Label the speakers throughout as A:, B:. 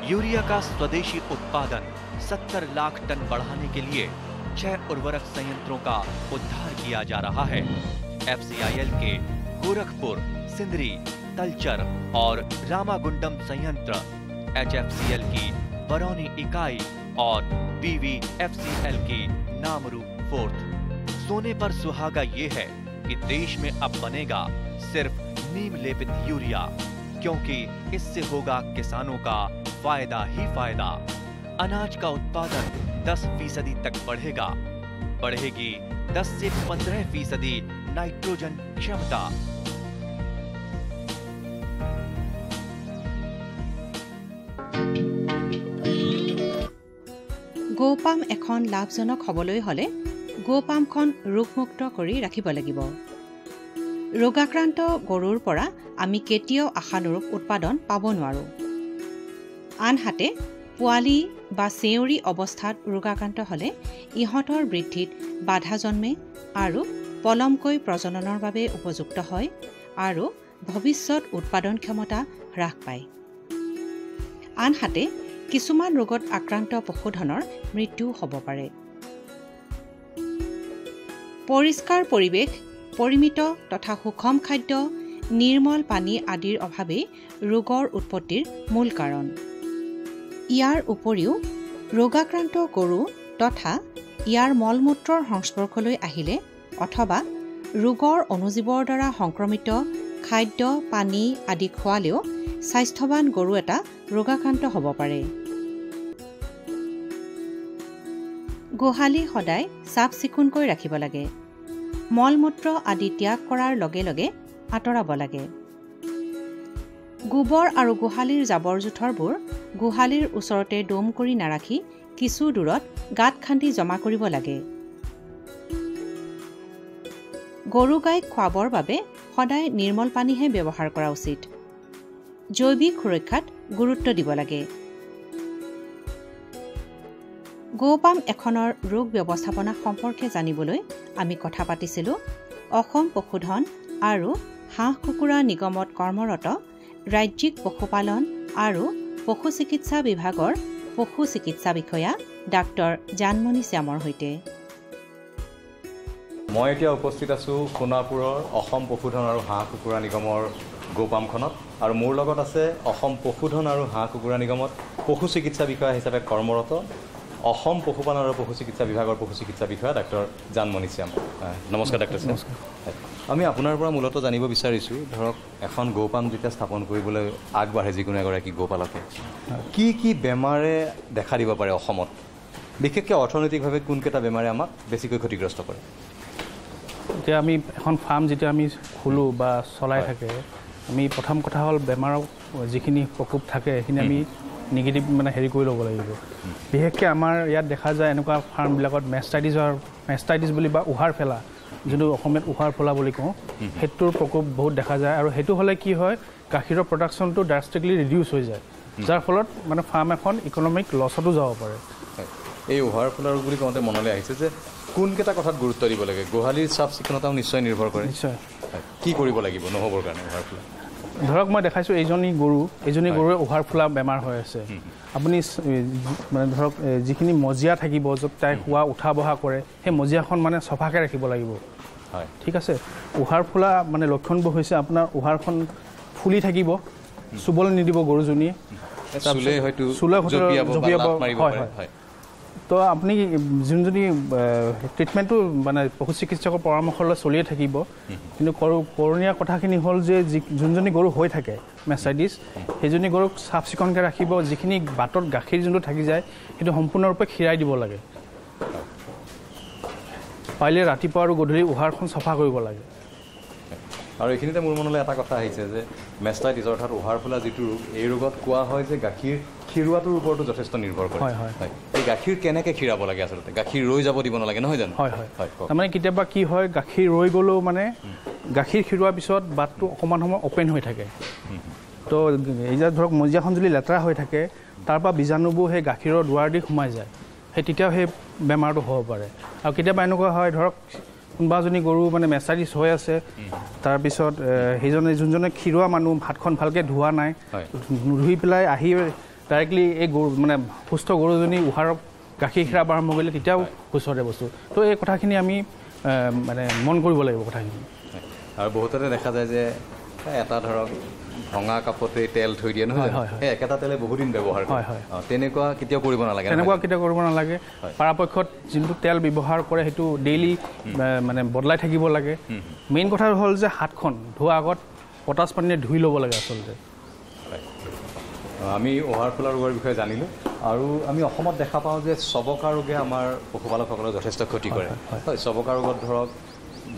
A: Urea का स्वदेशी उत्पादन 70 लाख टन बढ़ाने के लिए 6 उर्वरक संयंत्रों का उद्धार किया जा रहा है। FCIL के गोरखपुर, सिंदरी, तलचर और रामागुंडम संयंत्र, HFCL की बरौनी इकाई और BVFCL की नामरू फोर्थ। सोने पर सुहागा ये है कि देश में अब बनेगा सिर्फ नीम लेपित यूरिया, क्योंकि इससे होगा किसानों का फायदा ही फायदा। अनाज का उत्पादन 10% तक बढ़ेगा। बढ़ेगी 10 से 15% नाइट्रोजन क्षमता।
B: গোপাম এখন লাভজনক হবলৈ হলে গোপামখন ৰোগমুক্ত কৰি ৰাখিব লাগিব। ৰোগাক্ৰান্ত গৰুৰ পৰা আমি কেতিয়াও আশানুৰূপ উৎপাদন পাব নোৱাৰো। আনহাতে পোৱালি বা চেউৰী অৱস্থাত ৰোগাক্ৰান্ত হলে ইহঁতৰ বৃদ্ধিত বাধা জন্মে আৰু পলমকৈ প্ৰজননৰ বাবে উপযুক্ত হয় আৰু ভৱিষ্যত উৎপাদন ক্ষমতা হ্ৰাস পায়। আনহাতে কিছুমান ৰোগত আক্ৰান্ত পশুধনৰ মৃত্যু হ'ব পাৰে। পৰিষ্কাৰ পৰিৱেশ, পৰিমিত তথা সুষম খাদ্য, নিৰ্মল পানী আদিৰ অভাৱেই ৰোগৰ উৎপত্তিৰ মূল কাৰণ। ইয়াৰ উপৰিও ৰোগাক্ৰান্ত গৰু তথা ইয়াৰ মলমূত্ৰৰ সংস্পৰ্শলৈ আহিলে অথবা ৰোগৰ অণুজীৱৰ দ্বাৰা সংক্ৰমিত খাদ্য, পানী আদি খোৱালেও স্বাস্থ্যৱান গৰু এটা ৰোগাক্ৰান্ত হ'ব পাৰে। গোহালি সদায় চাফ চিকুণকৈ ৰাখিব লাগে। মলমূত্ৰ আদি ত্যাগ কৰাৰ লগে লগে আঁতৰাব লাগে। গোবৰ আৰু গোহালিৰ জাবৰ জোথৰবোৰ গোহালিৰ ওচৰতে দম কৰি নাৰাখি কিছু দূৰত গাঁত খান্দি জমা কৰিব লাগে। গৰু গাইক খুৱাবৰ বাবে সদায় নিৰ্মল পানীহে ব্যৱহাৰ কৰা উচিত। জৈৱিক সুৰক্ষাত গুৰুত্ব দিব লাগে। গোপাম এখনৰ ৰোগ ব্যৱস্থাপনা সম্পৰ্কে জানিবলৈ আমি কথা পাতিছিলোঁ অসম পশুধন আৰু হাঁহ কুকুৰা নিগমত কৰ্মৰত ৰাজ্যিক পশুপালন আৰু পশু চিকিৎসা বিভাগৰ পশু চিকিৎসা বিষয়া ডাক্তৰ জানমণি শ্যামৰ সৈতে।
C: মই এতিয়া উপস্থিত আছোঁ সোণাপুৰৰ অসম পশুধন আৰু হাঁহ কুকুৰা নিগমৰ গোপামখনত, আৰু মোৰ লগত আছে অসম পশুধন আৰু হাঁহ কুকুৰা নিগমত পশু চিকিৎসা বিষয়া হিচাপে কৰ্মৰত অসম পশুপালন আৰু পশু চিকিৎসা বিভাগৰ পশু চিকিৎসা বিষয়া ডাক্তৰ জানমণি শ্যাম। নমস্কাৰ ডাক্তৰ শ্যাম। আমি আপোনাৰ পৰা মূলতঃ জানিব বিচাৰিছোঁ, ধৰক এখন গোপাম যেতিয়া স্থাপন কৰিবলৈ আগবাঢ়ে যিকোনো এগৰাকী গোপালকে, কি কি বেমাৰে দেখা দিব পাৰে অসমত? বিশেষকৈ অৰ্থনৈতিকভাৱে কোনকেইটা বেমাৰে আমাক বেছিকৈ ক্ষতিগ্ৰস্ত কৰে?
D: এতিয়া আমি এখন ফাৰ্ম যেতিয়া আমি খোলোঁ বা চলাই থাকে, আমি প্ৰথম কথা হ'ল বেমাৰৰ যিখিনি প্ৰকোপ থাকে সেইখিনি আমি নিগেটিভ হেৰি কৰি ল'ব লাগিব। বিশেষকৈ আমাৰ ইয়াত দেখা যায় এনেকুৱা ফাৰ্মবিলাকত মেষ্টাইটিছ বুলি বা উহাৰ ফেলা, যোনটো অসমীয়াত উহাৰ ফলা বুলি কওঁ, সেইটোৰ প্ৰকোপ বহুত দেখা যায়। আৰু সেইটো হ'লে কি হয়, গাখীৰৰ প্ৰডাকশ্যনটো ড্ৰাষ্টিকলি ৰিডিউচ হৈ যায়, যাৰ ফলত ফাৰ্ম এখন ইকনমিক লছতো যাব পাৰে।
C: এই উহাৰ ফলা ৰোগ বুলি কওঁতে মনলৈ আহিছে যে কোনকেইটা কথাত গুৰুত্ব দিব লাগে? গোহালিৰ চাফ চিকুণতাও নিশ্চয় নিৰ্ভৰ কৰে।
D: নিশ্চয়।
C: কি কৰিব লাগিব নহ'বৰ কাৰণে উহাৰ ফলা?
D: ধৰক মই দেখাইছোঁ এইজনী গৰুৱে উহাৰ ফলা বেমাৰ হৈ আছে। আপুনি ধৰক যিখিনি মজিয়া থাকিব য'ত তাই শোৱা উঠা বহা কৰে, সেই মজিয়াখন চফাকৈ ৰাখিব লাগিব। হয়, ঠিক আছে। উহাৰ ফলা লক্ষণবোৰ হৈছে আপোনাৰ উহাৰখন ফুলি থাকিব, চুবলৈ নিদিব গৰুজনীয়ে, চুলে জঁপিয়াব। হয়। তো আপুনি যোনজনী ট্ৰিটমেণ্টটো পশু চিকিৎসকৰ পৰামৰ্শ লৈ চলিয়ে থাকিব। কিন্তু কৰণীয় কথাখিনি হ'ল যে যোনজনী গৰু হৈ থাকে মেষ্টাইটিছ, সেইজনী গৰুক চাফ চিকুণকৈ ৰাখিব। যিখিনি বাটত গাখীৰ যোনটো থাকি যায় সেইটো সম্পূৰ্ণৰূপে খীৰাই দিব লাগে। পাৰিলে ৰাতিপুৱা আৰু গধূলি উহাৰখন চাফা কৰিব লাগে।
C: আৰু এইখিনিতে মোৰ মনলৈ এটা কথা আহিছে যে মেষ্টাইটিছ অৰ্থাৎ উহাৰ ফলা যিটো ৰোগ, এই ৰোগত কোৱা হয় যে গাখীৰ খীৰোৱাটোৰ ওপৰতো যথেষ্ট নিৰ্ভৰ কৰে। হয়। এই গাখীৰ কেনেকৈ খীৰাব লাগে আচলতে? গাখীৰ ৰৈ যাব দিব নালাগে, নহয় জানো? হয়। তাৰমানে
D: কেতিয়াবা কি হয়, গাখীৰ ৰৈ গ'লেও গাখীৰ খীৰোৱাৰ পিছত বাটটো অকণমান সময় অ'পেন হৈ থাকে। তো এই যে ধৰক মজিয়াখন যদি লেতেৰা হৈ থাকে, তাৰ পৰা বীজাণুবোৰ সেই গাখীৰৰ দুৱাৰ দি সোমাই যায়, তেতিয়াও সেই বেমাৰটো হ'ব পাৰে। আৰু কেতিয়াবা এনেকুৱা হয়, ধৰক কোনোবা এজনী গৰু মেষ্টাইটিছ হৈ আছে, তাৰপিছত যোনজনে খীৰোৱা মানুহ ভাতখন ভালকৈ ধোৱা নাই, ধুই পেলাই আহি ডাইৰেক্টলি এই গৰু মানে সুস্থ গৰুজনী উহাৰক গাখীৰ খীৰাব আৰম্ভ কৰিলে তেতিয়াও সুস্থতে বস্তু তো এই কথাখিনি আমি মানে মন কৰিব লাগিব কথাখিনি
C: আৰু বহুততে দেখা যায় যে এটা ধৰক ভঙা কাপতে তেল থৈ দিয়ে নহয় সেই একেটা তেলে বহুত দিন ব্যৱহাৰ কৰে তেনেকুৱা কেতিয়াও কৰিব নালাগে
D: পৰাপক্ষত যোনটো তেল ব্যৱহাৰ কৰে সেইটো ডেইলি মানে বদলাই থাকিব লাগে মেইন কথা হ'ল যে হাতখন ধোৱাৰ আগত পটাছ পানীৰে ধুই ল'ব লাগে আচলতে
C: আমি উহাৰ ফুলা ৰোগৰ বিষয়ে জানিলোঁ আৰু আমি অসমত দেখা পাওঁ যে চবকা ৰোগে আমাৰ পশুপালকসকলক যথেষ্ট ক্ষতি কৰে হয় চবকা ৰোগত ধৰক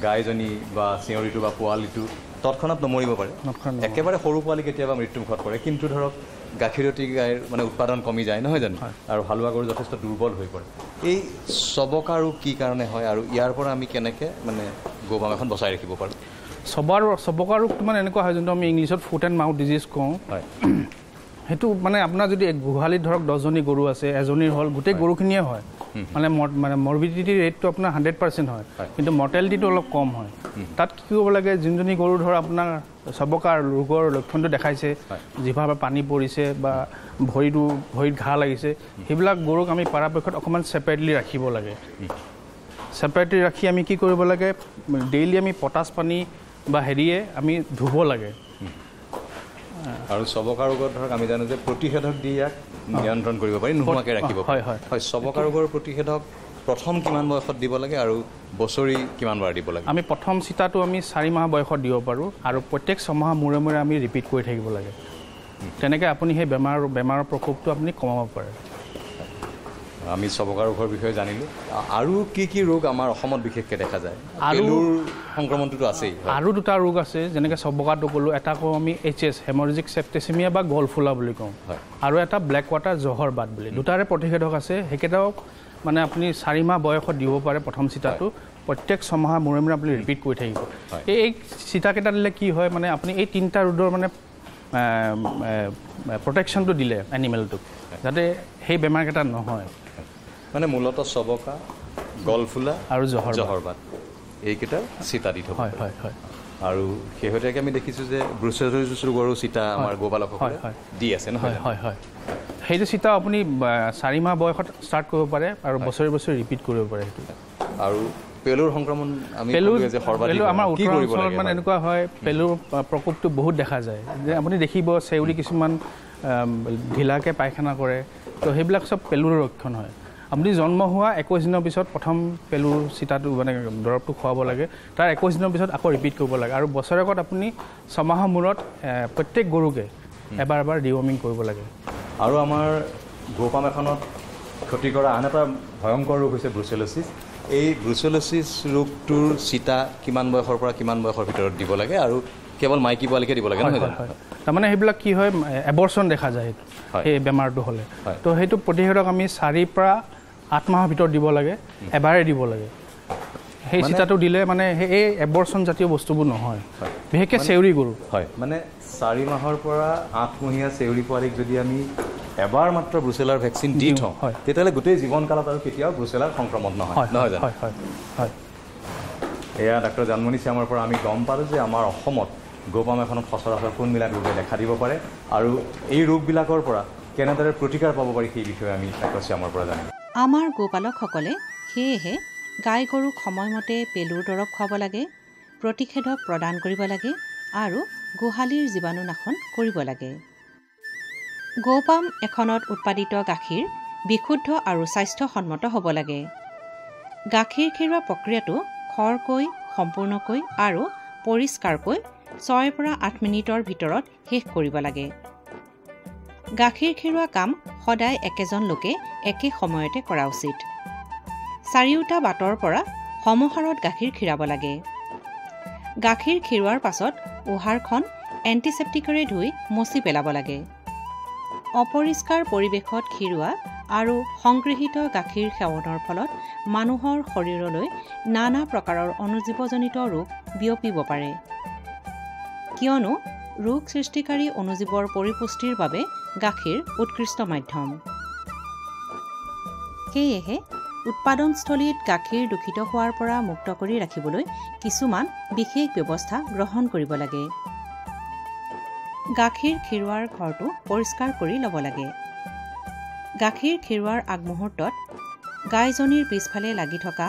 C: গাইজনী বা চিঞৰিটো বা পোৱালিটো তৎক্ষণাত নমৰিব পাৰে একেবাৰে সৰু পোৱালি কেতিয়াবা মৃত্যুমুখত পৰে কিন্তু ধৰক গাখীৰতী গাইৰ মানে উৎপাদন কমি যায় নহয় জানো আৰু হালোৱা গৰু যথেষ্ট দুৰ্বল হৈ পৰে এই চবকা ৰোগ কি কাৰণে হয় আৰু ইয়াৰ পৰা আমি কেনেকৈ মানে গৌপাম এখন বচাই ৰাখিব পাৰোঁ
D: চবকা ৰোগটো মানে এনেকুৱা হয় যোনটো আমি ইংলিছত ফুট এণ্ড মাউথ ডিজিজ কওঁ হয় সেইটো মানে আপোনাৰ যদি গোহালিত ধৰক 10জনী গৰু আছে এজনীৰ হ'ল গোটেই গৰুখিনিয়ে হয় মানে মৰ্বিডিটি ৰেটটো আপোনাৰ 100% হয় কিন্তু মৰ্টেলিটিটো অলপ কম হয় তাত কি কৰিব লাগে যোনজনী গৰু ধৰ আপোনাৰ চবকা ৰোগৰ লক্ষণটো দেখাইছে জিভাৰ পৰা পানী পৰিছে বা ভৰিত ঘাঁ লাগিছে সেইবিলাক গৰুক আমি পৰাপক্ষত অকণমান ছেপাৰেটলি ৰাখিব লাগে ছেপাৰেটলি ৰাখি আমি কি কৰিব লাগে ডেইলি আমি পটাছ পানী বা হেৰিয়ে আমি ধুব লাগে
C: আৰু চবকা ৰোগত ধৰক আমি জানো যে প্ৰতিষেধক দি ইয়াক নিয়ন্ত্ৰণ কৰিব পাৰি নোহোৱাকৈ ৰাখিব পাৰি হয় চবকা ৰোগৰ প্ৰতিষেধক প্ৰথম কিমান বয়সত দিব লাগে আৰু বছৰি কিমান বাৰ দিব লাগে
D: আমি প্ৰথম চিটাটো আমি 4 মাহ বয়সত দিব পাৰোঁ আৰু প্ৰত্যেক 6 মাহ মূৰে মূৰে আমি ৰিপিট কৰি থাকিব লাগে তেনেকৈ আপুনি সেই বেমাৰৰ প্ৰকোপটো আপুনি কমাব পাৰে
C: আমি চবকা ৰোগৰ বিষয়ে জানিলোঁ আৰু কি ৰোগ আমাৰ অসমত বিশেষকৈ দেখা যায় পেলুৰ সংক্ৰমণটোতো আছেই
D: আৰু দুটা ৰোগ আছে যেনেকৈ চবকাটো ক'লোঁ এটা কওঁ আমি HS হেমৰেজিক চেপ্টেচেমিয়া বা গলফুলা বুলি কওঁ আৰু এটা ব্লেক ৱাটাৰ জহৰ বাট বুলি দুটাৰে প্ৰতিষেধক আছে সেইকেইটাও মানে আপুনি 4 মাহ বয়সত দিব পাৰে প্ৰথম চিটাটো প্ৰত্যেক 6 মাহ মূৰে মূৰে আপুনি ৰিপিট কৰি থাকিব এই চিটাকেইটা দিলে কি হয় মানে আপুনি এই 3টা ৰোগৰ মানে প্ৰটেকশ্যনটো দিলে এনিমেলটোক যাতে সেই বেমাৰকেইটা নহয়
C: মানে মূলত চবকা গলফুলা
D: আৰু
C: জহৰ বাট এইকেইটা চিটা দি থ'ব
D: হয়
C: আৰু শেহতীয়াকৈ আমি দেখিছোঁ যে ব্ৰুচেলোচিছ ৰোগৰো চিটা আমাৰ গোপালকসকলে দি আছে নহয়
D: হয় সেইটো চিটা আপুনি 4 মাহ বয়সত ষ্টাৰ্ট কৰিব পাৰে আৰু বছৰে বছৰে ৰিপিট কৰিব পাৰে সেইটো
C: আৰু পেলুৰ সংক্ৰমণ আমি
D: আমাৰ উত্তৰ অঞ্চলত মানে এনেকুৱা হয় পেলুৰ প্ৰকোপটো বহুত দেখা যায় যে আপুনি দেখিব চেউৰী কিছুমান ঢিলাকৈ পায়খানা কৰে তো সেইবিলাক চব পেলুৰ লক্ষণ হয় আপুনি জন্ম হোৱা 21 দিনৰ পিছত প্ৰথম পেলুৰ চিটাটো মানে দৰৱটো খুৱাব লাগে তাৰ 21 দিনৰ পিছত আকৌ ৰিপিট কৰিব লাগে আৰু বছৰেকত আপুনি 6 মাহৰ মূৰত প্ৰত্যেক গৰুকে এবাৰ ডিৱৰ্মিং কৰিব লাগে
C: আৰু আমাৰ গৌপাম এখনত ক্ষতি কৰা আন এটা ভয়ংকৰ ৰোগ হৈছে ব্ৰুচেলোচিছ এই ব্ৰুচেলোচিছ ৰোগটোৰ চিটা কিমান বয়সৰ পৰা কিমান বয়সৰ ভিতৰত দিব লাগে আৰু কেৱল মাইকী পোৱালিকে দিব লাগে নহয় জানো
D: তাৰমানে সেইবিলাক কি হয় এবৰ্চন দেখা যায় সেই বেমাৰটো হ'লে তো সেইটো প্ৰতিষেধক আমি 4 পৰা 8 মাহৰ ভিতৰত দিব লাগে এবাৰে দিব লাগে সেই চিটাটো দিলে মানে এই এবৰ্চন জাতীয় বস্তুবোৰ নহয় বিশেষকৈ চেউৰী গৰু
C: হয় মানে 4 মাহৰ পৰা 8 মহীয়া চেউৰী পোৱালিক যদি আমি এবাৰ মাত্ৰ ব্ৰুচেলাৰ ভেকচিন দি থওঁ তেতিয়াহ'লে গোটেই জীৱনকালত আৰু কেতিয়াও ব্ৰুচেলাৰ সংক্ৰমণ নহয় জানো
D: হয়
C: এয়া ডাক্তৰ জানমণি শ্যামৰ পৰা আমি গম পালোঁ যে আমাৰ অসমত গৌপাম এখনত সচৰাচৰ কোনবিলাক ৰোগে দেখা দিব পাৰে আৰু এই ৰোগবিলাকৰ পৰা কেনেদৰে প্ৰতিকাৰ পাব পাৰি সেই বিষয়ে আমি ডাক্তৰ শ্যামৰ পৰা জানিম
B: আমাৰ গোপালকসকলে সেয়েহে গাই গৰুক সময়মতে পেলুৰ দৰৱ খুৱাব লাগে প্ৰতিষেধক প্ৰদান কৰিব লাগে আৰু গোহালিৰ জীৱাণুনাশন কৰিব লাগে গৌপাম এখনত উৎপাদিত গাখীৰ বিশুদ্ধ আৰু স্বাস্থ্যসন্মত হ'ব লাগে গাখীৰ খিৰোৱা প্ৰক্ৰিয়াটো খৰকৈ সম্পূৰ্ণকৈ আৰু পৰিষ্কাৰকৈ 6 পৰা 8 মিনিটৰ ভিতৰত শেষ কৰিব লাগে গাখীৰ খিৰোৱা কাম সদায় একেজন লোকে একে সময়তে কৰা উচিত 4টা বাটৰ পৰা সমহাৰত গাখীৰ খিৰাব লাগে গাখীৰ খিৰোৱাৰ পাছত উহাৰখন এণ্টিছেপ্টিকেৰে ধুই মচি পেলাব লাগে অপৰিষ্কাৰ পৰিৱেশত খিৰোৱা আৰু সংগৃহীত গাখীৰ সেৱনৰ ফলত মানুহৰ শৰীৰলৈ নানা প্ৰকাৰৰ অনুজীৱজনিত ৰোগ বিয়পিব পাৰে কিয়নো ৰোগ সৃষ্টিকাৰী অনুজীৱৰ পৰিপুষ্টিৰ বাবে গাখীৰ উৎকৃষ্ট মাধ্যম সেয়েহে উৎপাদনস্থলীত গাখীৰ দূষিত হোৱাৰ পৰা মুক্ত কৰি ৰাখিবলৈ কিছুমান বিশেষ ব্যৱস্থা গ্ৰহণ কৰিব লাগে গাখীৰ খিৰোৱাৰ ঘৰটো পৰিষ্কাৰ কৰি ল'ব লাগে গাখীৰ খিৰোৱাৰ আগমুহূৰ্তত গাইজনীৰ পিছফালে লাগি থকা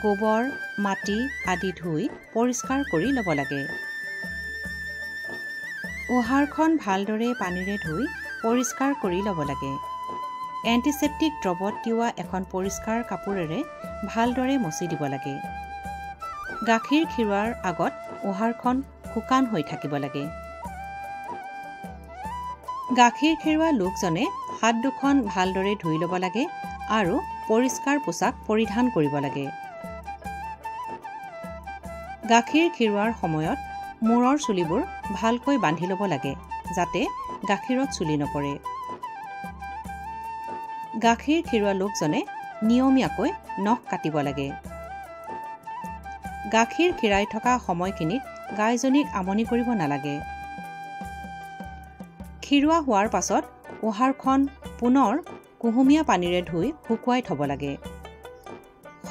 B: গোবৰ মাটি আদি ধুই পৰিষ্কাৰ কৰি ল'ব লাগে। উহাৰখন ভালদৰে পানীৰে ধুই পৰিষ্কাৰ কৰি ল'ব লাগে। এণ্টিছেপ্টিক দ্ৰৱত তিওৱা এখন পৰিষ্কাৰ কাপোৰেৰে ভালদৰে মচি দিব লাগে। গাখীৰ খিৰোৱাৰ আগত উহাৰখন শুকান হৈ থাকিব লাগে। গাখীৰ খিৰোৱা লোকজনে হাত দুখন ভালদৰে ধুই ল'ব লাগে আৰু পৰিষ্কাৰ পোছাক পৰিধান কৰিব লাগে। গাখীৰ খিৰোৱাৰ সময়ত মূৰৰ চুলিবোৰ ভালকৈ বান্ধি ল'ব লাগে যাতে গাখীৰত চুলি নপৰে। গাখীৰ খিৰোৱা লোকজনে নিয়মীয়াকৈ নখ কাটিব লাগে। গাখীৰ খিৰাই থকা সময়খিনিত গাইজনীক আমনি কৰিব নালাগে। খিৰোৱা হোৱাৰ পাছত উহাৰখন পুনৰ কুহুমীয়া পানীৰে ধুই শুকুৱাই থ'ব লাগে।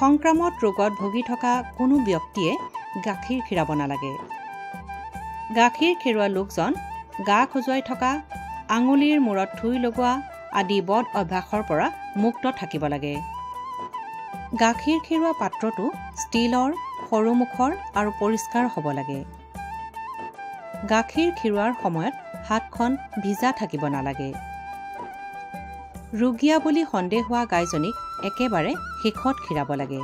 B: সংক্ৰামক ৰোগত ভুগি থকা কোনো ব্যক্তিয়ে গাখীৰ খিৰাব নালাগে। গাখীৰ খিৰোৱা লোকজন গা খজুৱাই থকা, আঙুলিৰ মূৰত থুই লগোৱা আদি বদ অভ্যাসৰ পৰা মুক্ত থাকিব লাগে। গাখীৰ খিৰোৱা পাত্ৰটো ষ্টীলৰ, সৰু মুখৰ আৰু পৰিষ্কাৰ হ'ব লাগে। গাখীৰ খিৰোৱাৰ সময়ত হাতখন ভিজা থাকিব নালাগে। ৰোগীয়া বুলি সন্দেহ হোৱা গাইজনীক একেবাৰে শেষত খিৰাব লাগে।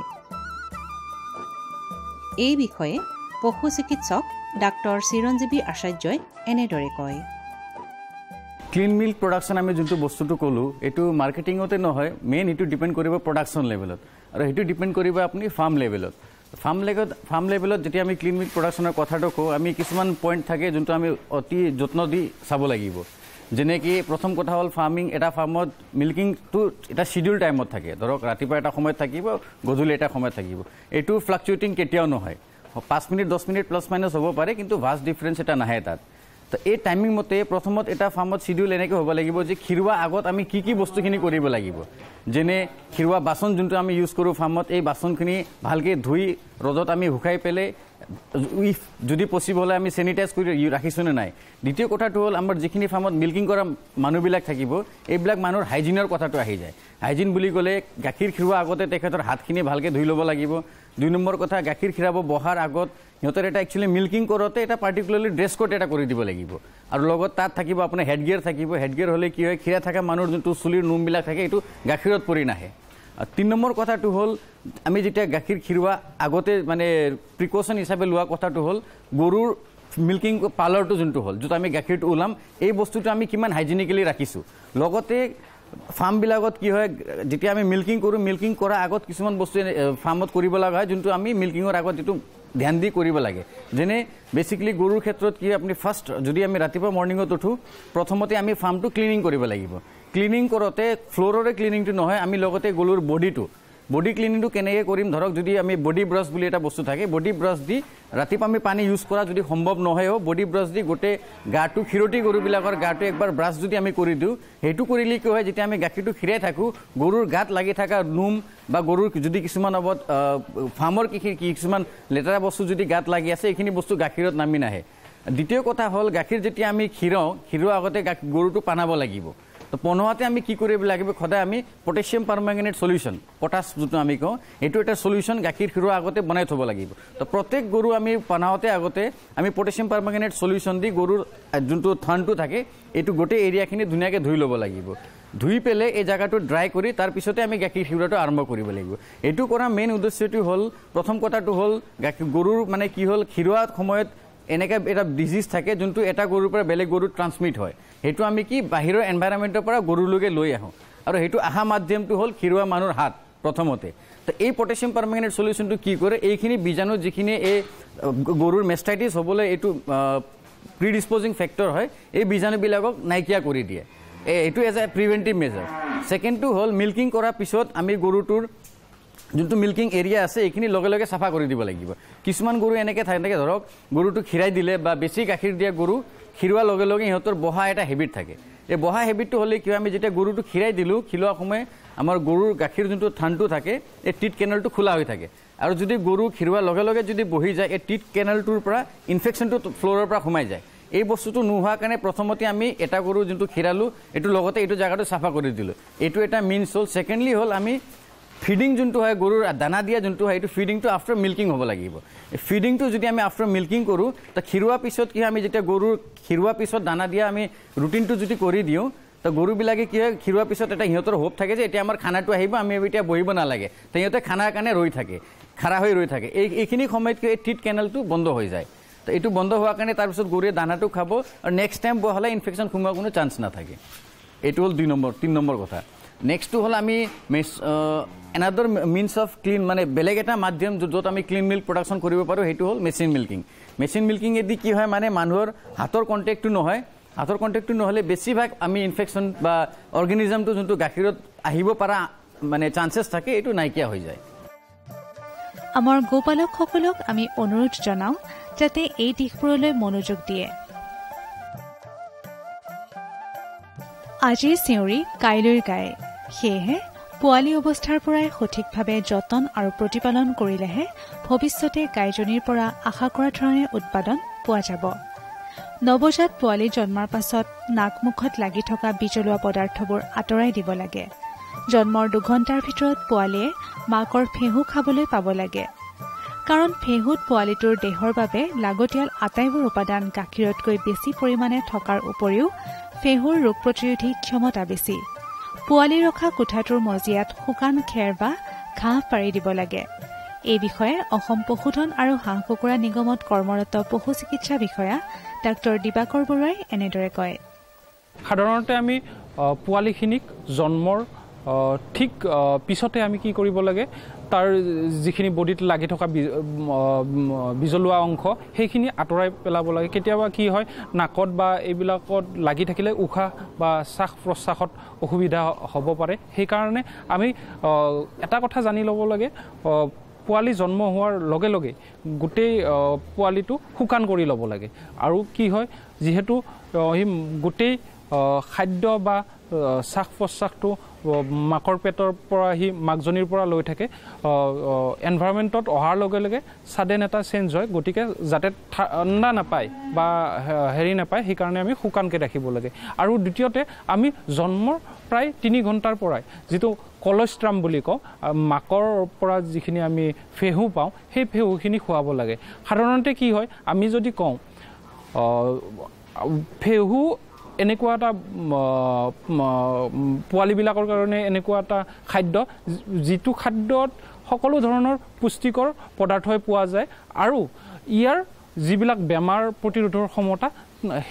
B: এই বিষয়ে পশু চিকিৎসক ডাক্তৰ চিৰঞ্জীৱী আচাৰ্যই এনেদৰে কয়।
E: ক্লিন মিল্ক প্ৰডাকশ্যন আমি যোনটো বস্তুটো ক'লোঁ এইটো মাৰ্কেটিঙতে নহয়, মেইন এইটো ডিপেণ্ড কৰিব প্ৰডাকশ্যন লেভেলত আৰু সেইটো ডিপেণ্ড কৰিব আপুনি ফাৰ্ম লেভেলত। ফাৰ্ম লেভেলত যেতিয়া আমি ক্লিন মিল্ক প্ৰডাকশ্যনৰ কথাটো কওঁ, আমি কিছুমান পইণ্ট থাকে যোনটো আমি অতি যত্ন দি চাব লাগিব। যেনেকৈ প্ৰথম কথা হ'ল এটা ফাৰ্মত মিল্কিংটো এটা শ্বিডিউল টাইমত থাকে। ধৰক ৰাতিপুৱা এটা সময়ত থাকিব, গধূলি এটা সময়ত থাকিব। এইটো ফ্লাকচুৱেটিং কেতিয়াও নহয়। 5 মিনিট 10 মিনিট প্লাছ মাইনাছ হ'ব পাৰে, কিন্তু ভাষ্ট ডিফাৰেঞ্চ এটা নাহে তাত। তো এই টাইমিং মতে প্ৰথমত এটা ফাৰ্মত শ্বিডিউল এনেকৈ হ'ব লাগিব যে খিৰোৱা আগত আমি কি কি বস্তুখিনি কৰিব লাগিব। যেনে খিৰোৱা বাচন যোনটো আমি ইউজ কৰোঁ ফাৰ্মত, এই বাচনখিনি ভালকৈ ধুই ৰ'দত আমি শুকাই পেলাই ইফ যদি পচিবল হয় আমি চেনিটাইজ কৰি ৰাখিছোঁ নে নাই। দ্বিতীয় কথাটো হ'ল আমাৰ যিখিনি ফাৰ্মত মিল্কিং কৰা মানুহবিলাক থাকিব, এইবিলাক মানুহৰ হাইজিনৰ কথাটো আহি যায়। হাইজিন বুলি ক'লে গাখীৰ খিৰোৱা আগতে তেখেতৰ হাতখিনি ভালকৈ ধুই ল'ব লাগিব। 2 নম্বৰ কথা, গাখীৰ খিৰাব বহাৰ আগত সিহঁতৰ এটা একচুৱেলি মিল্কিং কৰোঁতে এটা পাৰ্টিকুলাৰলি ড্ৰেছ কোড এটা কৰি দিব লাগিব। আৰু লগত তাত থাকিব আপোনাৰ হেডগিয়াৰ থাকিব। হেডগিয়াৰ হ'লে কি হয়, খিৰা থকা মানুহৰ যোনটো চুলিৰ নোমবিলাক থাকে এইটো গাখীৰত পৰি নাহে। 3 নম্বৰ কথাটো হ'ল আমি যেতিয়া গাখীৰ খিৰোৱা আগতে মানে প্ৰিকশ্যন হিচাপে লোৱা কথাটো হ'ল গৰুৰ মিল্কিং পাৰ্লাৰটো যোনটো হ'ল, য'ত আমি গাখীৰটো ওলাম, এই বস্তুটো আমি কিমান হাইজিনিকেলি ৰাখিছোঁ। লগতে ফাৰ্মবিলাকত কি হয়, যেতিয়া আমি মিল্কিং কৰোঁ, মিল্কিং কৰাৰ আগত কিছুমান বস্তু ফাৰ্মত কৰিব লগা হয় যোনটো আমি মিল্কিঙৰ আগত যিটো ধ্যান দি কৰিব লাগে। যেনে বেচিকেলি গৰুৰ ক্ষেত্ৰত কি আপুনি ফাৰ্ষ্ট যদি আমি ৰাতিপুৱা মৰ্ণিঙত উঠোঁ, প্ৰথমতে আমি ফাৰ্মটো ক্লিনিং কৰিব লাগিব। ক্লিনিং কৰোঁতে ফ্ল'ৰৰে ক্লিনিংটো নহয়, আমি লগতে গৰুৰ বডি ক্লিনিংটো কেনেকৈ কৰিম, ধৰক যদি আমি বডি ব্ৰাছ বুলি এটা বস্তু থাকে, বডি ব্ৰাছ দি ৰাতিপুৱা আমি পানী ইউজ কৰা যদি সম্ভৱ নহয়ও, বডি ব্ৰাছ দি গোটেই গাটো ক্ষীৰতী গৰুবিলাকৰ গাটো একবাৰ ব্ৰাছ যদি আমি কৰি দিওঁ, সেইটো কৰিলে কি হয়, যেতিয়া আমি গাখীৰটো খীৰাই থাকোঁ, গৰুৰ গাত লাগি থকা নোম বা গৰুৰ যদি কিছুমান ফাৰ্মৰ কিছুমান লেতেৰা বস্তু যদি গাত লাগি আছে, এইখিনি বস্তু গাখীৰত নামি নাহে। দ্বিতীয় কথা হ'ল গাখীৰ যেতিয়া আমি খিৰোৱাৰ আগতে গৰুটো পানাব লাগিব। তো পনোৱাতে আমি কি কৰিব লাগিব, সদায় আমি পটেছিয়াম পাৰমেংগনেট সলিউশ্যন, পটাছ যোনটো আমি কওঁ, এইটো এটা সলিউশ্যন গাখীৰ খিৰোৱাৰ আগতে বনাই থ'ব লাগিব। তো প্ৰত্যেক গৰু আমি পানাওঁতে আগতে আমি পটেছিয়াম পাৰমেংগনেট সলিউশ্যন দি গৰুৰ যোনটো থানটো থাকে এইটো গোটেই এৰিয়াখিনি ধুনীয়াকৈ ধুই ল'ব লাগিব। ধুই পেলাই এই জেগাটো ড্ৰাই কৰি তাৰপিছতে আমি গাখীৰ খিৰোৱাটো আৰম্ভ কৰিব লাগিব। এইটো কৰা মেইন উদ্দেশ্যটো হ'ল, প্ৰথম কথাটো হ'ল গৰুৰ মানে কি হ'ল, খিৰোৱাৰ সময়ত এনেকৈ এটা ডিজিজ থাকে যোনটো এটা গৰুৰ পৰা বেলেগ গৰুত ট্ৰান্সমিট হয়। সেইটো আমি কি বাহিৰৰ এনভাইৰনমেণ্টৰ পৰা গৰুলৈকে লৈ আহোঁ, আৰু সেইটো অহা মাধ্যমটো হ'ল খিৰোৱা মানুহৰ হাত প্ৰথমতে। তো এই পটেছিয়াম পাৰমেংগনেট সলিউশ্যনটো কি কৰে, এইখিনি বীজাণু যিখিনি এই গৰুৰ মেষ্টাইটিছ হ'বলৈ এইটো প্ৰিডিছপ'জিং ফেক্টৰ হয়, এই বীজাণুবিলাকক নাইকিয়া কৰি দিয়ে। এইটো এজ এ প্ৰিভেণ্টিভ মেজাৰ। ছেকেণ্ডটো হ'ল মিল্কিং কৰাৰ পিছত আমি গৰুটোৰ যোনটো মিল্কিং এৰিয়া আছে এইখিনি লগে লগে চাফা কৰি দিব লাগিব। কিছুমান গৰু এনেকৈ থাকে, ধৰক গৰুটো খীৰাই দিলে বা বেছি গাখীৰ দিয়া গৰু খিৰোৱাৰ লগে লগে সিহঁতৰ বহা এটা হেবিট থাকে। এই বহা হেবিটটো হ'লে কি হয়, আমি যেতিয়া গৰুটো খীৰাই দিলোঁ, খিৰোৱাৰ সময় আমাৰ গৰুৰ গাখীৰ যোনটো থানটো থাকে এই টিট কেনেলটো খোলা হৈ থাকে, আৰু যদি গৰু খিৰোৱাৰ লগে লগে যদি বহি যায়, এই টিট কেনেলটোৰ পৰা ইনফেকশ্যনটো ফ্ল'ৰৰ পৰা সোমাই যায়। এই বস্তুটো নোহোৱাৰ কাৰণে প্ৰথমতে আমি এটা গৰু যোনটো খিৰালোঁ এইটো লগতে এইটো জেগাটো চাফা কৰি দিলোঁ এইটো এটা মিনছ হ'ল ছেকেণ্ডলি হ'ল আমি ফিডিং যোনটো হয় গৰুৰ দানা দিয়া যোনটো হয় এইটো ফিডিংটো আফটাৰ মিল্কিং হ'ব লাগিব ফিডিংটো যদি আমি আফটাৰ মিল্কিং কৰোঁ তো খিৰোৱাৰ পিছত কি হয় আমি যেতিয়া গৰুৰ খিৰোৱাৰ পিছত দানা দিয়া আমি ৰুটিনটো যদি কৰি দিওঁ তো গৰুবিলাকে কি হয় খিৰোৱাৰ পিছত এটা সিহঁতৰ হোপ থাকে যে এতিয়া আমাৰ খানাটো আহিব আমি এতিয়া বহিব নালাগে তো সিহঁতে খানাৰ কাৰণে ৰৈ থাকে খাৰা হৈ ৰৈ থাকে এইখিনি সময়ত কি এই টিট কেনেলটো বন্ধ হৈ যায় তো এইটো বন্ধ হোৱাৰ কাৰণে তাৰপিছত গৰুৱে দানাটো খাব আৰু নেক্সট টাইম বহালে ইনফেকশ্যন সোমোৱাৰ কোনো চান্স নাথাকে এইটো হ'ল 3 নম্বৰ কথা নেক্সটটো হ'ল আমি এনাদাৰ মিনছ অফ ক্লিন মানে বেলেগ এটা মাধ্যম য'ত আমি ক্লিন মিল্ক প্ৰডাকশ্যন কৰিব পাৰোঁ সেইটো হ'ল মেচিন মিল্কিঙেদি কি হয় মানে মানুহৰ হাতৰ কণ্টেক্টটো নহয় হাতৰ কণ্টেক্টটো নহ'লে বেছিভাগ আমি ইনফেকশ্যন বা অৰ্গেনিজমটো যোনটো গাখীৰত আহিব পৰা মানে চান্সেছ থাকে এইটো নাইকিয়া হৈ যায়
F: আমাৰ গোপালকসকলক আমি অনুৰোধ জনাওঁ যাতে এই দিশবোৰলৈ মনোযোগ দিয়ে আজিৰ চিঞৰি কাইলৈৰ গায় সেয়েহে পোৱালি অৱস্থাৰ পৰাই সঠিকভাৱে যতন আৰু প্ৰতিপালন কৰিলেহে ভৱিষ্যতে গাইজনীৰ পৰা আশা কৰা ধৰণে উৎপাদন পোৱা যাব নৱজাত পোৱালি জন্মৰ পাছত নাকমুখত লাগি থকা বিজলুৱা পদাৰ্থবোৰ আঁতৰাই দিব লাগে জন্মৰ 2 ঘণ্টাৰ ভিতৰত পোৱালিয়ে মাকৰ ফেহু খাবলৈ পাব লাগে কাৰণ ফেহুত পোৱালিটোৰ দেহৰ বাবে লাগতিয়াল আটাইবোৰ উপাদান গাখীৰতকৈ বেছি পৰিমাণে থকাৰ উপৰিও ফেহুৰ ৰোগ প্ৰতিৰোধী ক্ষমতা বেছি পোৱালি ৰখা কোঠাটোৰ মজিয়াত শুকান খেৰ বা ঘাঁহ পাৰি দিব লাগে এই বিষয়ে অসম পশুধন আৰু হাঁহ কুকুৰা নিগমত কৰ্মৰত পশু চিকিৎসা বিষয়া ডাক্তৰ দিবাকৰ বৰুৱাই এনেদৰে কয়
D: সাধাৰণতে আমি পোৱালিখিনিক জন্মৰ ঠিক পিছতে আমি কি কৰিব লাগে তাৰ যিখিনি বডিত লাগি থকা বিজলুৱা অংশ সেইখিনি আঁতৰাই পেলাব লাগে কেতিয়াবা কি হয় নাকত বা এইবিলাকত লাগি থাকিলে উশাহ বা শ্বাস প্ৰশ্বাসত অসুবিধা হ'ব পাৰে সেইকাৰণে আমি এটা কথা জানি ল'ব লাগে পোৱালি জন্ম হোৱাৰ লগে লগে গোটেই পোৱালিটো শুকান কৰি ল'ব লাগে আৰু কি হয় যিহেতু গোটেই খাদ্য বা শ্বাস প্ৰশ্বাসটো মাকৰ পেটৰ পৰা মাকজনীৰ পৰা লৈ থাকে এনভাইৰনমেণ্টত অহাৰ লগে লগে ছাডেন এটা চেঞ্জ হয় গতিকে যাতে ঠাণ্ডা নাপায় বা হেৰি নাপায় সেইকাৰণে আমি শুকানকৈ ৰাখিব লাগে আৰু দ্বিতীয়তে আমি জন্মৰ প্ৰায় 3 ঘণ্টাৰ পৰাই যিটো কলষ্ট্ৰাম বুলি কওঁ মাকৰ পৰা যিখিনি আমি ফেহু পাওঁ সেই ফেহুখিনি খুৱাব লাগে সাধাৰণতে কি হয় আমি যদি কওঁ ফেহু এনেকুৱা এটা পোৱালিবিলাকৰ কাৰণে এনেকুৱা এটা খাদ্য যিটো খাদ্যত সকলো ধৰণৰ পুষ্টিকৰ পদাৰ্থই পোৱা যায় আৰু ইয়াৰ যিবিলাক বেমাৰ প্ৰতিৰোধৰ ক্ষমতা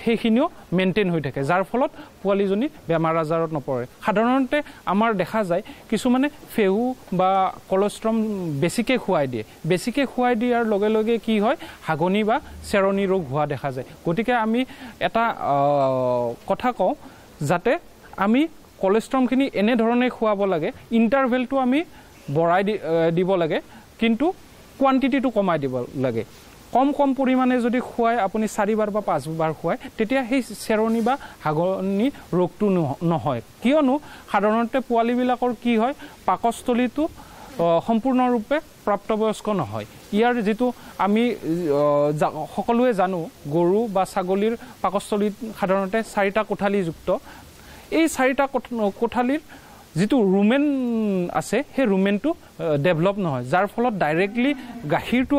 D: সেইখিনিও মেইনটেইন হৈ থাকে যাৰ ফলত পোৱালিজনী বেমাৰ আজাৰত নপৰে সাধাৰণতে আমাৰ দেখা যায় কিছুমানে ফেহু বা কলষ্ট্ৰম বেছিকৈ খুৱাই দিয়াৰ লগে লগে কি হয় হাগনি বা চেৰণি ৰোগ হোৱা দেখা যায় গতিকে আমি এটা কথা কওঁ যাতে আমি কলেষ্ট্ৰমখিনি এনেধৰণে খুৱাব লাগে ইণ্টাৰভেলটো আমি বঢ়াই দিব লাগে কিন্তু কোৱান্টিটিটো কমাই দিব লাগে কম পৰিমাণে যদি খুৱাই আপুনি 4 বাৰ বা 5 বাৰ খুৱাই তেতিয়া সেই চেৰণি বা হাগনি ৰোগটো নহয় কিয়নো সাধাৰণতে পোৱালিবিলাকৰ কি হয় পাকস্থলীটো সম্পূৰ্ণৰূপে প্ৰাপ্তবয়স্ক নহয় ইয়াৰ যিটো আমি সকলোৱে জানো গৰু বা ছাগলীৰ পাকস্থলীত সাধাৰণতে 4টা কোঠালীযুক্ত এই 4টা কোঠালীৰ যিটো ৰুমেন আছে সেই ৰুমেনটো ডেভেলপ নহয় যাৰ ফলত ডাইৰেক্টলি গাখীৰটো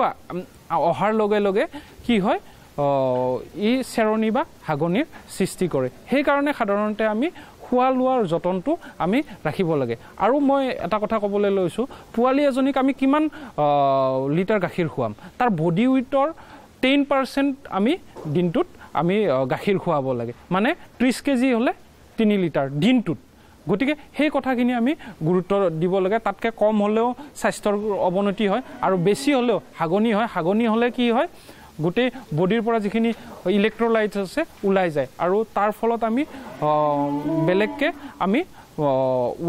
D: অহাৰ লগে লগে কি হয় ই চেৰণি বা হাগনিৰ সৃষ্টি কৰে সেইকাৰণে সাধাৰণতে আমি খোৱা লোৱাৰ যতনটো আমি ৰাখিব লাগে আৰু মই এটা কথা ক'বলৈ লৈছোঁ পোৱালি এজনীক আমি কিমান লিটাৰ গাখীৰ খুৱাম তাৰ বডি ৱেইটৰ 10% আমি দিনটোত আমি গাখীৰ খুৱাব লাগে মানে 30 কেজি হ'লে 3 লিটাৰ দিনটোত গতিকে সেই কথাখিনি আমি গুৰুত্ব দিব লাগে তাতকৈ কম হ'লেও স্বাস্থ্যৰ অৱনতি হয় আৰু বেছি হ'লেও হাগনি হ'লে কি হয় গোটেই বডিৰ পৰা যিখিনি ইলেক্ট্ৰলাইটছ আছে ওলাই যায় আৰু তাৰ ফলত আমি বেলেগকৈ আমি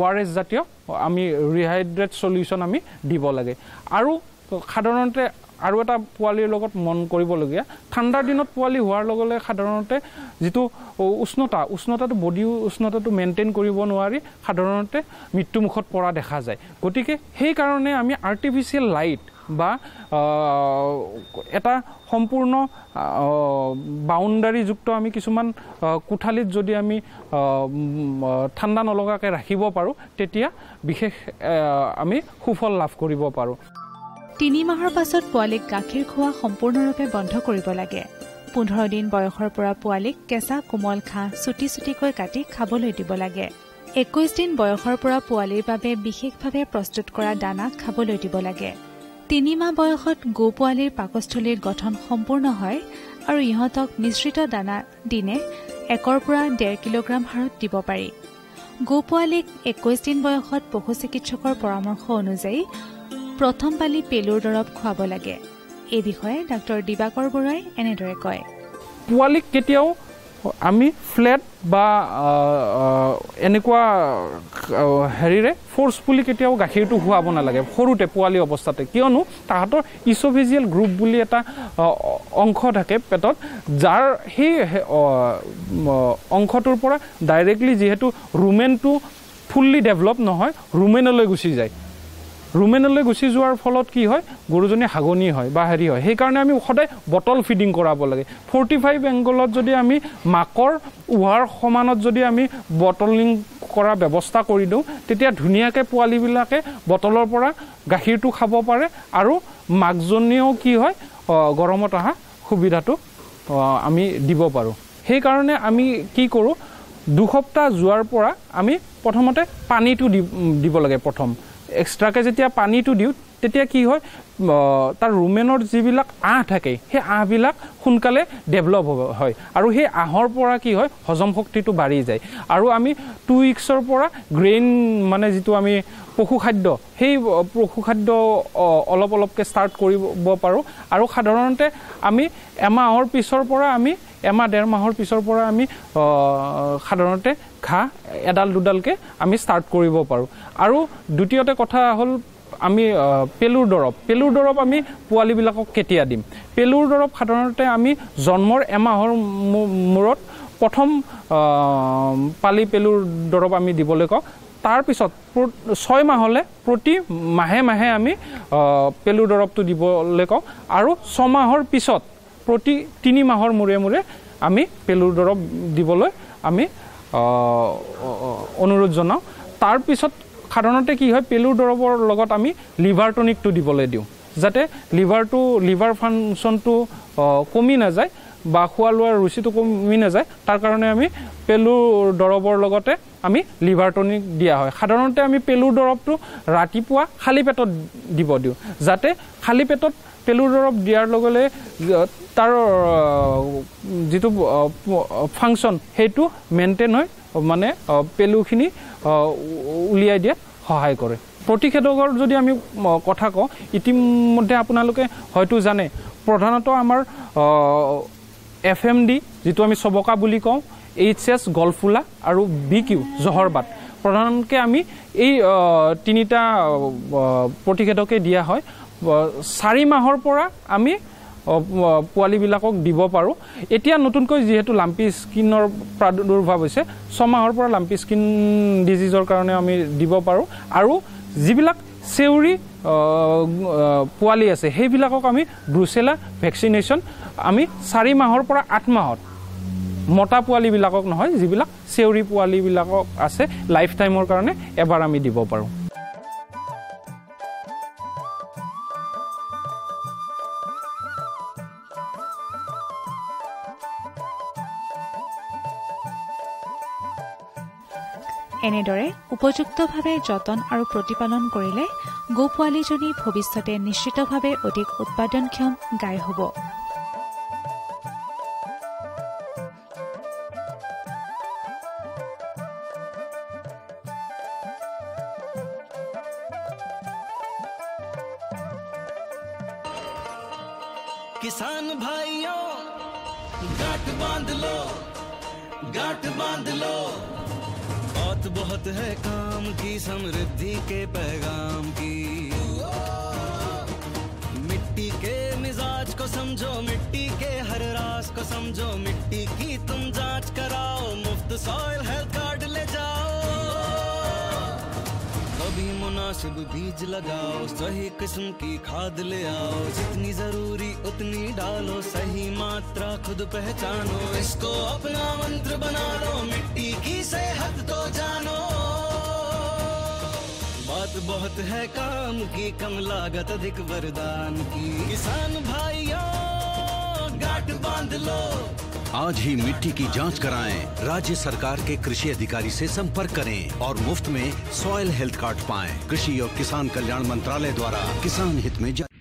D: ORS জাতীয় আমি ৰিহাইড্ৰেট সলিউশ্যন আমি দিব লাগে আৰু সাধাৰণতে আৰু এটা পোৱালিৰ লগত মন কৰিবলগীয়া ঠাণ্ডাৰ দিনত পোৱালি হোৱাৰ লগে লগে সাধাৰণতে যিটো উষ্ণতাটো বডি উষ্ণতাটো মেইনটেইন কৰিব নোৱাৰি সাধাৰণতে মৃত্যুমুখত পৰা দেখা যায় গতিকে সেইকাৰণে আমি আৰ্টিফিচিয়েল লাইট বা এটা সম্পূৰ্ণ বাউণ্ডাৰীযুক্ত আমি কিছুমান কোঠালিত যদি আমি ঠাণ্ডা নলগাকৈ ৰাখিব পাৰোঁ তেতিয়া বিশেষ আমি সুফল লাভ কৰিব পাৰোঁ
F: 3 মাহৰ পাছত পোৱালিক গাখীৰ খোৱা সম্পূৰ্ণৰূপে বন্ধ কৰিব লাগে 15 দিন বয়সৰ পৰা পোৱালিক কেঁচা কোমল ঘাঁহ চুটি চুটিকৈ কাটি খাবলৈ দিব লাগে 21 দিন বয়সৰ পৰা পোৱালিৰ বাবে বিশেষভাৱে প্ৰস্তুত কৰা দানা খাবলৈ দিব লাগে 3 মাহ বয়সত গো পোৱালিৰ পাকস্থলীৰ গঠন সম্পূৰ্ণ হয় আৰু ইহঁতক মিশ্ৰিত দানা দিনে 1 পৰা 1.5 কিলোগ্ৰাম হাৰত দিব পাৰি গো পোৱালিক 21 দিন বয়সত পশু চিকিৎসকৰ পৰামৰ্শ অনুযায়ী প্ৰথম পালি পেলুৰ দৰৱ খুৱাব লাগে এই বিষয়ে ডাক্তৰ দিবাকৰ বৰুৱাই এনেদৰে কয়
D: পোৱালিক কেতিয়াও আমি ফ্লেট বা এনেকুৱা হেৰিৰে ফ'ৰ্চফুলি কেতিয়াও গাখীৰটো খুৱাব নালাগে সৰুতে পোৱালি অৱস্থাতে কিয়নো তাহাঁতৰ ইছ'ফেজিয়েল গ্ৰুপ বুলি এটা অংশ থাকে পেটত যাৰ সেই অংশটোৰ পৰা ডাইৰেক্টলি যিহেতু ৰুমেনটো ফুল্লি ডেভেলপ নহয় ৰুমেনলৈ গুচি যায় ৰুমেনলৈ গুচি যোৱাৰ ফলত কি হয় গৰুজনী হাগনি হয় বা হেৰি হয় সেইকাৰণে আমি সদায় বটল ফিডিং কৰাব লাগে 45 এংগলত যদি আমি মাকৰ উহাৰ সমানত যদি আমি বটলিং কৰা ব্যৱস্থা কৰি দিওঁ তেতিয়া ধুনীয়াকৈ পোৱালিবিলাকে বটলৰ পৰা গাখীৰটো খাব পাৰে আৰু মাকজনীও কি হয় গৰমত অহা সুবিধাটো আমি দিব পাৰোঁ সেইকাৰণে আমি কি কৰোঁ 2 সপ্তাহ যোৱাৰ পৰা আমি প্ৰথমতে পানীটো দিব লাগে প্ৰথম এক্সট্ৰাকে যেতিয়া পানীটো দিওঁ তেতিয়া কি হয় তাৰ ৰুমেনৰ যিবিলাক আঁহ থাকে সেই আঁহবিলাক সোনকালে ডেভেলপ হয় আৰু সেই আঁহৰ পৰা কি হয় হজম শক্তিটো বাঢ়ি যায় আৰু আমি 2 উইক্সৰ পৰা গ্ৰেইন মানে যিটো আমি পশুখাদ্য সেই পশুখাদ্য অলপ অলপকৈ ষ্টাৰ্ট কৰিব পাৰোঁ আৰু সাধাৰণতে আমি এমাহৰ পিছৰ পৰা আমি এমাহ 1.5 মাহৰ পিছৰ পৰা আমি সাধাৰণতে ঘাঁহ এডাল দুডালকৈ আমি ষ্টাৰ্ট কৰিব পাৰোঁ আৰু দ্বিতীয়তে কথা হ'ল আমি পেলুৰ দৰৱ আমি পোৱালিবিলাকক কেতিয়া দিম পেলুৰ দৰৱ সাধাৰণতে আমি জন্মৰ এমাহৰ মূৰত প্ৰথম পালি পেলুৰ দৰৱ আমি দিবলৈ কওঁ তাৰপিছত 6 মাহলৈ প্ৰতি মাহে মাহে আমি পেলুৰ দৰৱটো দিবলৈ কওঁ আৰু 6 মাহৰ পিছত প্ৰতি 3 মাহৰ মূৰে মূৰে আমি পেলুৰ দৰৱ দিবলৈ আমি অনুৰোধ জনাওঁ তাৰপিছত সাধাৰণতে কি হয় পেলুৰ দৰৱৰ লগত আমি লিভাৰ টনিকটো দিবলৈ দিওঁ যাতে লিভাৰ ফাংচনটো কমি নাযায় বা খোৱা লোৱাৰ ৰুচিটো কমি নাযায় তাৰ কাৰণে আমি পেলুৰ দৰৱৰ লগতে আমি লিভাৰ টনিক দিয়া হয় সাধাৰণতে আমি পেলুৰ দৰৱটো ৰাতিপুৱা খালী পেটত দিব দিওঁ যাতে খালী পেটত পেলুৰ দৰৱ দিয়াৰ লগে লগে তাৰ যিটো ফাংচন সেইটো মেইনটেইন হয় মানে পেলুখিনি উলিয়াই দিয়াত সহায় কৰে প্ৰতিষেধকৰ যদি আমি কথা কওঁ ইতিমধ্যে আপোনালোকে হয়তো জানে প্ৰধানত আমাৰ FMD যিটো আমি চবকা বুলি কওঁ HS গলফুলা আৰু BQ জহৰবাত প্ৰধানকৈ আমি এই 3টা প্ৰতিষেধকে দিয়া হয় 4 মাহৰ পৰা আমি পোৱালিবিলাকক দিব পাৰোঁ এতিয়া নতুনকৈ যিহেতু লাম্পি স্কিনৰ প্ৰাদুৰ্ভাৱ হৈছে 6 মাহৰ পৰা লাম্পি স্কিন ডিজিজৰ কাৰণে আমি দিব পাৰোঁ আৰু যিবিলাক চেউৰি পোৱালি আছে সেইবিলাকক আমি ব্ৰুচেলা ভেকচিনেশ্যন আমি 4 মাহৰ পৰা 8 মাহত মতা পোৱালিবিলাকক নহয় যিবিলাক চেউৰি পোৱালিবিলাকক আছে লাইফ টাইমৰ কাৰণে এবাৰ আমি দিব পাৰোঁ
F: এনেদৰে উপযুক্তভাৱে যতন আৰু প্ৰতিপালন কৰিলে গো পোৱালিজনী ভৱিষ্যতে নিশ্চিতভাৱে অধিক উৎপাদনক্ষম গাই হ'ব
G: किसान भाइयों गांठ बांध लो बहुत बहुत है काम की समृद्धि के पैगाम की मिट्टी के जांच को समझो, मिट्टी के हर राज को समझो, मिट्टी की तुम जांच कराओ, मुफ्त सॉइल हेल्थ कार्ड ले जाओ। कभी मुनासिब बीज लगाओ, सही किस्म की खाद ले आओ, जितनी जरूरी उतनी डालो, सही मात्रा खुद पहचानो, इसको अपना मंत्र बना लो, मिट्टी की सेहत तो जानो। बात बहुत है काम की, कम लागत अधिक वरदान की, किसान भाइयों गांठ बांध लो।
H: आज ही मिट्टी की जांच कराएं। राज्य सरकार के कृषि अधिकारी से संपर्क करें और मुफ्त में सॉइल हेल्थ कार्ड पाएं। कृषि और किसान कल्याण मंत्रालय द्वारा किसान हित में जारी।